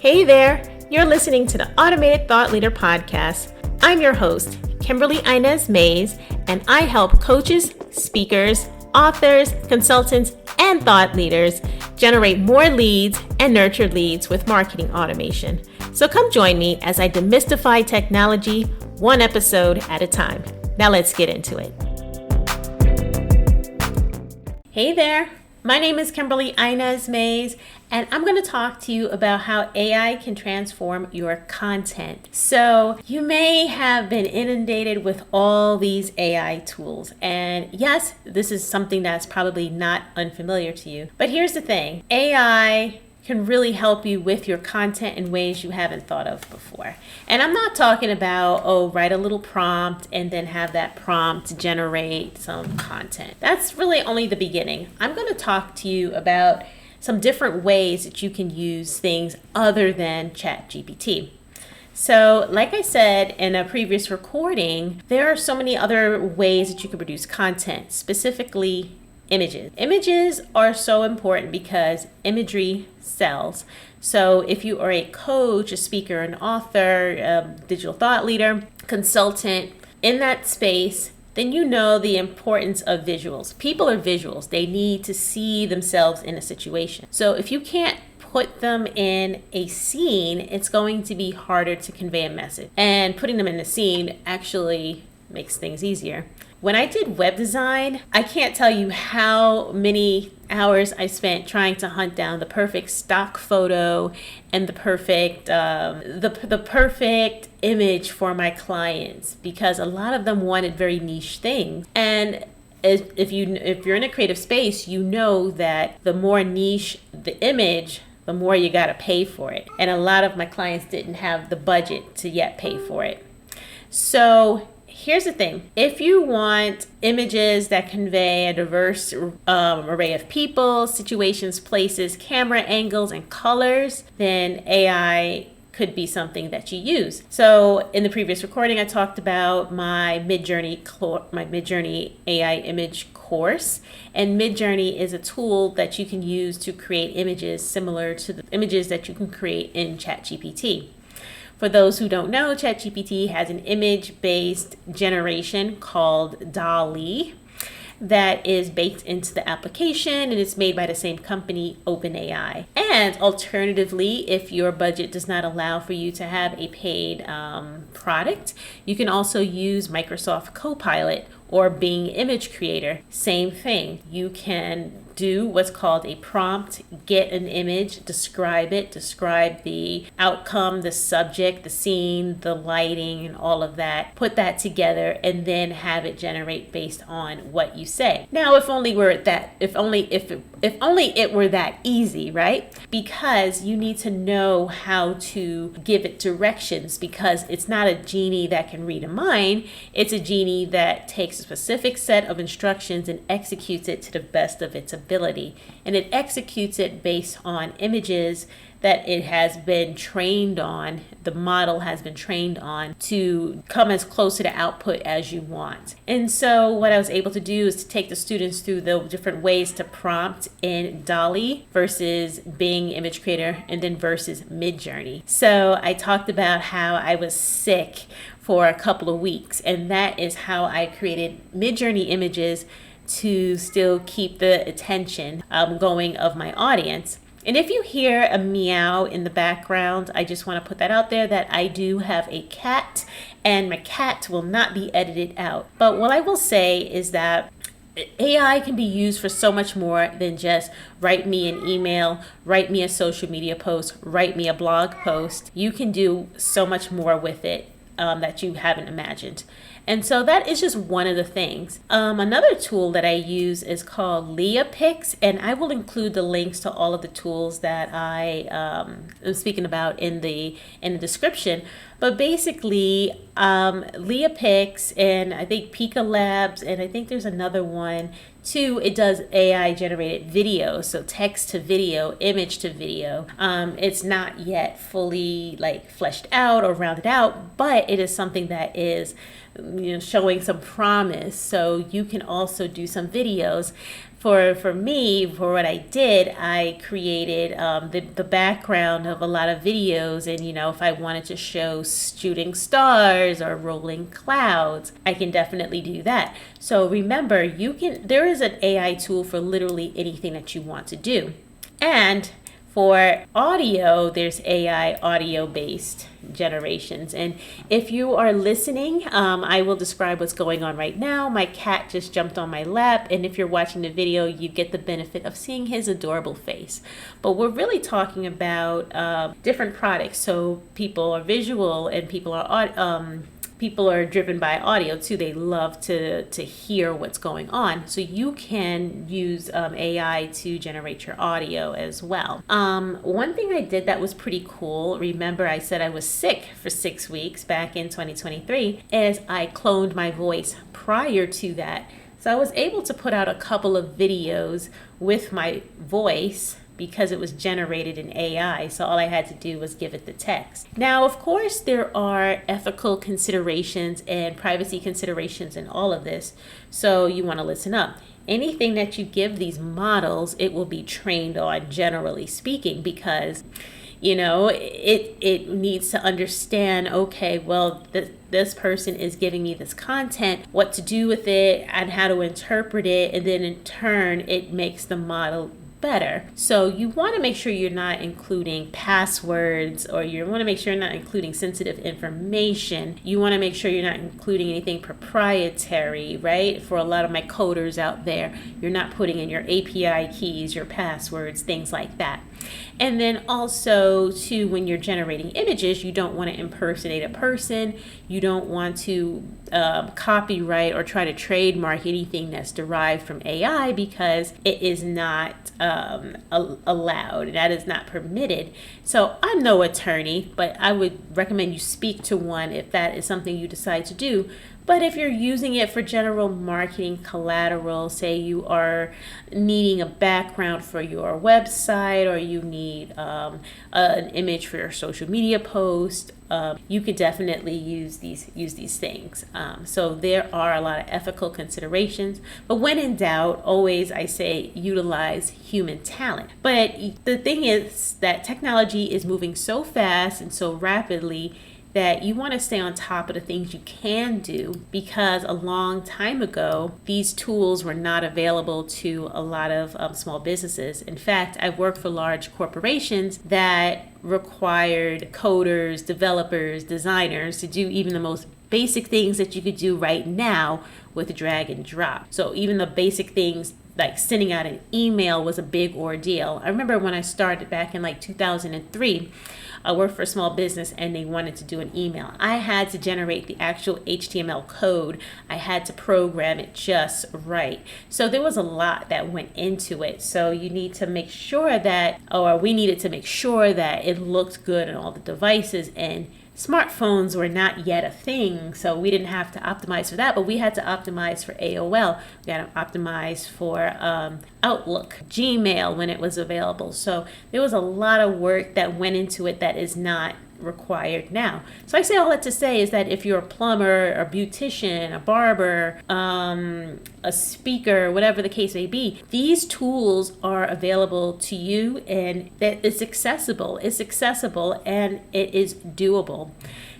Hey there, you're listening to the Automated Thought Leader Podcast. I'm your host, Kimberly Inez Mays, and I help coaches, speakers, authors, consultants, and thought leaders generate more leads and nurture leads with marketing automation. So come join me as I demystify technology one episode at a time. Now let's get into it. Hey there, my name is Kimberly Inez Mays, and I'm going to talk to you about how AI can transform your content. So you may have been inundated with all these AI tools. And yes, this is something that's probably not unfamiliar to you. But here's the thing, AI can really help you with your content in ways you haven't thought of before. And I'm not talking about, write a little prompt and then have that prompt generate some content. That's really only the beginning. I'm going to talk to you about some different ways that you can use things other than ChatGPT. So like I said in a previous recording, there are so many other ways that you can produce content, specifically images. Images are so important because imagery sells. So if you are a coach, a speaker, an author, digital thought leader, consultant in that space, then you know the importance of visuals. People are visuals. They need to see themselves in a situation. So if you can't put them in a scene, it's going to be harder to convey a message. And putting them in a scene actually makes things easier. When I did web design, I can't tell you how many hours I spent trying to hunt down the perfect stock photo and the perfect the perfect image for my clients, because a lot of them wanted very niche things. And if you're in a creative space, you know that the more niche the image, the more you got to pay for it. And a lot of my clients didn't have the budget to yet pay for it. So here's the thing. If you want images that convey a diverse array of people, situations, places, camera angles, and colors, then AI could be something that you use. So in the previous recording, I talked about my Midjourney AI image course. And Midjourney is a tool that you can use to create images similar to the images that you can create in ChatGPT. For those who don't know, ChatGPT has an image-based generation called DALL-E that is baked into the application, and it's made by the same company, OpenAI. And alternatively, if your budget does not allow for you to have a paid product, you can also use Microsoft Copilot or Bing Image Creator. Same thing. You can do what's called a prompt, get an image, describe it, describe the outcome, the subject, the scene, the lighting, and all of that. Put that together and then have it generate based on what you say. Now, if only it were that easy, right? Because you need to know how to give it directions, because it's not a genie that can read a mind. It's a genie that takes a specific set of instructions and executes it to the best of its ability. And it executes it based on images that it has been trained on, the model has been trained on, to come as close to the output as you want. And so what I was able to do is to take the students through the different ways to prompt in DALL-E versus Bing Image Creator and then versus Midjourney. So I talked about how I was sick for a couple of weeks, and that is how I created Midjourney images to still keep the attention going of my audience. And if you hear a meow in the background, I just want to put that out there that I do have a cat, and my cat will not be edited out. But what I will say is that AI can be used for so much more than just write me an email, write me a social media post, write me a blog post. You can do so much more with it that you haven't imagined. And so that is just one of the things. Another tool that I use is called LeaPix, and I will include the links to all of the tools that I am speaking about in the description. But basically, LeaPix and I think Pika Labs, and I think there's another one too. It does AI generated video, so text to video, image to video. It's not yet fully fleshed out or rounded out, but it is something that is showing some promise. So you can also do some videos for me, for what I did, I created the background of a lot of videos. And, if I wanted to show shooting stars or rolling clouds, I can definitely do that. So remember, there is an AI tool for literally anything that you want to do. And for audio, there's AI audio-based generations. And if you are listening, I will describe what's going on right now. My cat just jumped on my lap, and if you're watching the video, you get the benefit of seeing his adorable face. But we're really talking about different products. So people are visual and people are driven by audio too. They love to hear what's going on. So you can use AI to generate your audio as well. One thing I did that was pretty cool, remember I said I was sick for 6 weeks back in 2023, is I cloned my voice prior to that. So I was able to put out a couple of videos with my voice because it was generated in AI. So all I had to do was give it the text. Now, of course, there are ethical considerations and privacy considerations in all of this. So you want to listen up. Anything that you give these models, it will be trained on, generally speaking, because it needs to understand, okay, well, this person is giving me this content, what to do with it and how to interpret it. And then in turn, it makes the model better. So you want to make sure you're not including passwords, or you want to make sure you're not including sensitive information. You want to make sure you're not including anything proprietary, right? For a lot of my coders out there, you're not putting in your API keys, your passwords, things like that. And then also too, when you're generating images, you don't want to impersonate a person. You don't want to copyright or try to trademark anything that's derived from AI, because it is not allowed. That is not permitted. So I'm no attorney, but I would recommend you speak to one if that is something you decide to do. But if you're using it for general marketing collateral, say you are needing a background for your website, or you need an image for your social media post, you could definitely use these things. So there are a lot of ethical considerations. But when in doubt, always I say utilize human talent. But the thing is that technology is moving so fast and so rapidly that you want to stay on top of the things you can do, because a long time ago, these tools were not available to a lot of small businesses. In fact, I've worked for large corporations that required coders, developers, designers to do even the most basic things that you could do right now with drag and drop. So even the basic things like sending out an email was a big ordeal. I remember when I started back in like 2003, I worked for a small business and they wanted to do an email. I had to generate the actual HTML code. I had to program it just right. So there was a lot that went into it. So you need to make sure that, or we needed to make sure that it looked good on all the devices, and smartphones were not yet a thing, so we didn't have to optimize for that, but we had to optimize for AOL. We had to optimize for Outlook, Gmail when it was available. So there was a lot of work that went into it that is not required now. So I say all that to say is that if you're a plumber, a beautician, a barber, a speaker, whatever the case may be, these tools are available to you, and that it's accessible. It's accessible and it is doable.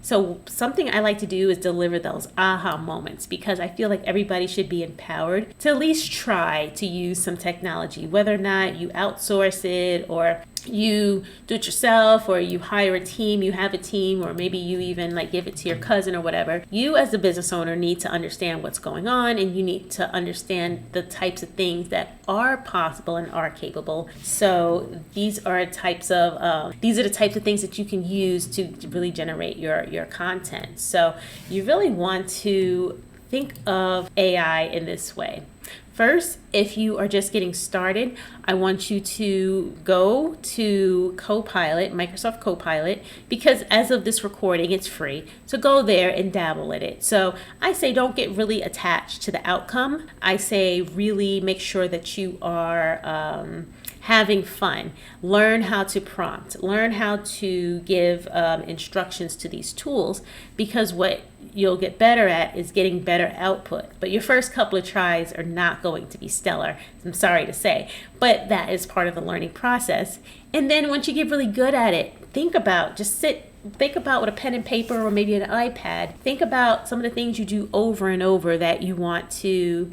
So something I like to do is deliver those aha moments, because I feel like everybody should be empowered to at least try to use some technology, whether or not you outsource it or you do it yourself, or you hire a team, you have a team, or maybe you even like give it to your cousin or whatever. You as a business owner need to understand what's going on, and you need to understand the types of things that are possible and are capable. So these are the types of things that you can use to really generate your content. So you really want to think of AI in this way. First, if you are just getting started, I want you to go to Copilot, Microsoft Copilot, because as of this recording, it's free. So go there and dabble in it. So I say don't get really attached to the outcome. I say really make sure that you are having fun. Learn how to prompt, learn how to give instructions to these tools, because what you'll get better at is getting better output. But your first couple of tries are not going to be stellar, I'm sorry to say, but that is part of the learning process. And then once you get really good at it, think about with a pen and paper or maybe an iPad, think about some of the things you do over and over that you want to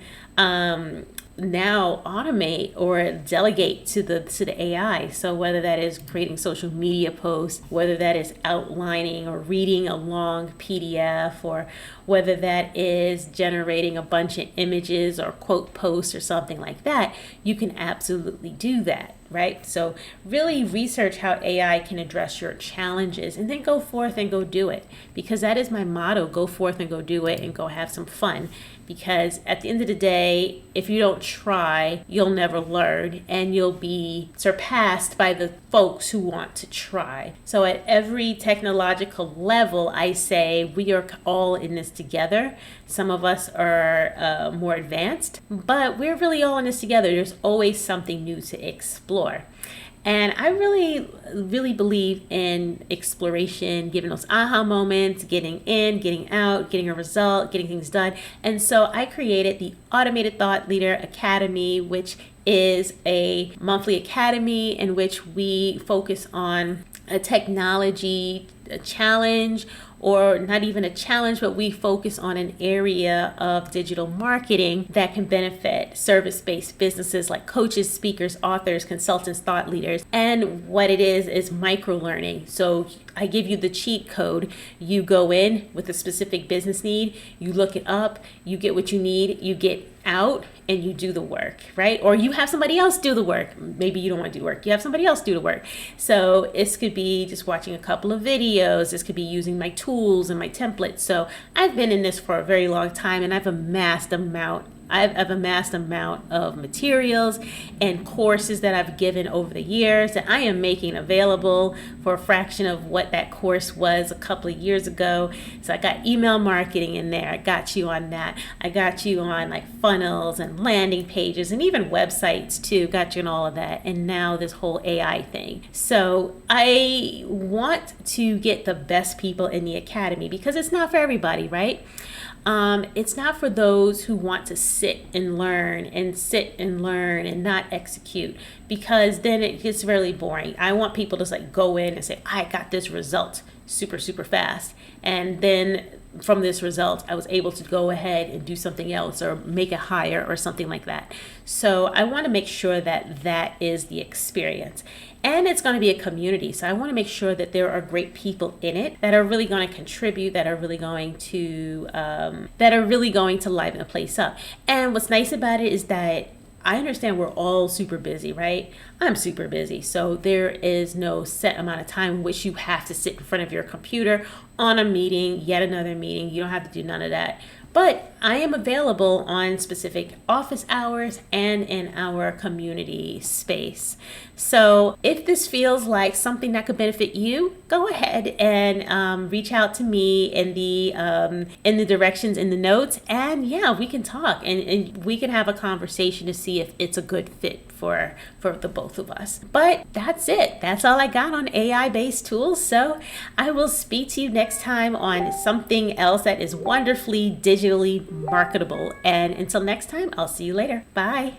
now automate or delegate to the AI. So whether that is creating social media posts, whether that is outlining or reading a long PDF, or whether that is generating a bunch of images or quote posts or something like that, you can absolutely do that, right? So really research how AI can address your challenges, and then go forth and go do it, because that is my motto: go forth and go do it and go have some fun. Because at the end of the day, if you don't try, you'll never learn, and you'll be surpassed by the folks who want to try. So at every technological level, I say we are all in this together. Some of us are more advanced, but we're really all in this together. There's always something new to explore. And I really, really believe in exploration, giving those aha moments, getting in, getting out, getting a result, getting things done. And so I created the Automated Thought Leader Academy, which is a monthly academy in which we focus on a technology challenge, or not even a challenge, but we focus on an area of digital marketing that can benefit service-based businesses like coaches, speakers, authors, consultants, thought leaders. And what it is micro-learning. So I give you the cheat code. You go in with a specific business need, you look it up, you get what you need, you get out, and you do the work, right? Or you have somebody else do the work. Maybe you don't want to do work. You have somebody else do the work. So this could be just watching a couple of videos. This could be using my tools and my templates. So I've been in this for a very long time, and I've amassed amount of materials and courses that I've given over the years that I am making available for a fraction of what that course was a couple of years ago. So I got email marketing in there. I got you on that. I got you on like funnels and landing pages and even websites too. Got you on all of that. And now this whole AI thing. So I want to get the best people in the academy, because it's not for everybody, right? It's not for those who want to sit and learn and not execute, because then it gets really boring. I want people to like go in and say, I got this result super, super fast. And then from this result, I was able to go ahead and do something else or make it higher or something like that. So I want to make sure that that is the experience. And it's going to be a community. So I want to make sure that there are great people in it that are really going to contribute, that are really going to liven the place up. And what's nice about it is that I understand we're all super busy, right? I'm super busy. So there is no set amount of time in which you have to sit in front of your computer on a meeting, yet another meeting. You don't have to do none of that. But I am available on specific office hours and in our community space. So if this feels like something that could benefit you, go ahead and reach out to me in the directions in the notes, and yeah, we can talk and we can have a conversation to see if it's a good fit for the both of us. But that's it. That's all I got on AI-based tools. So I will speak to you next time on something else that is wonderfully digitally marketable. And until next time, I'll see you later. Bye.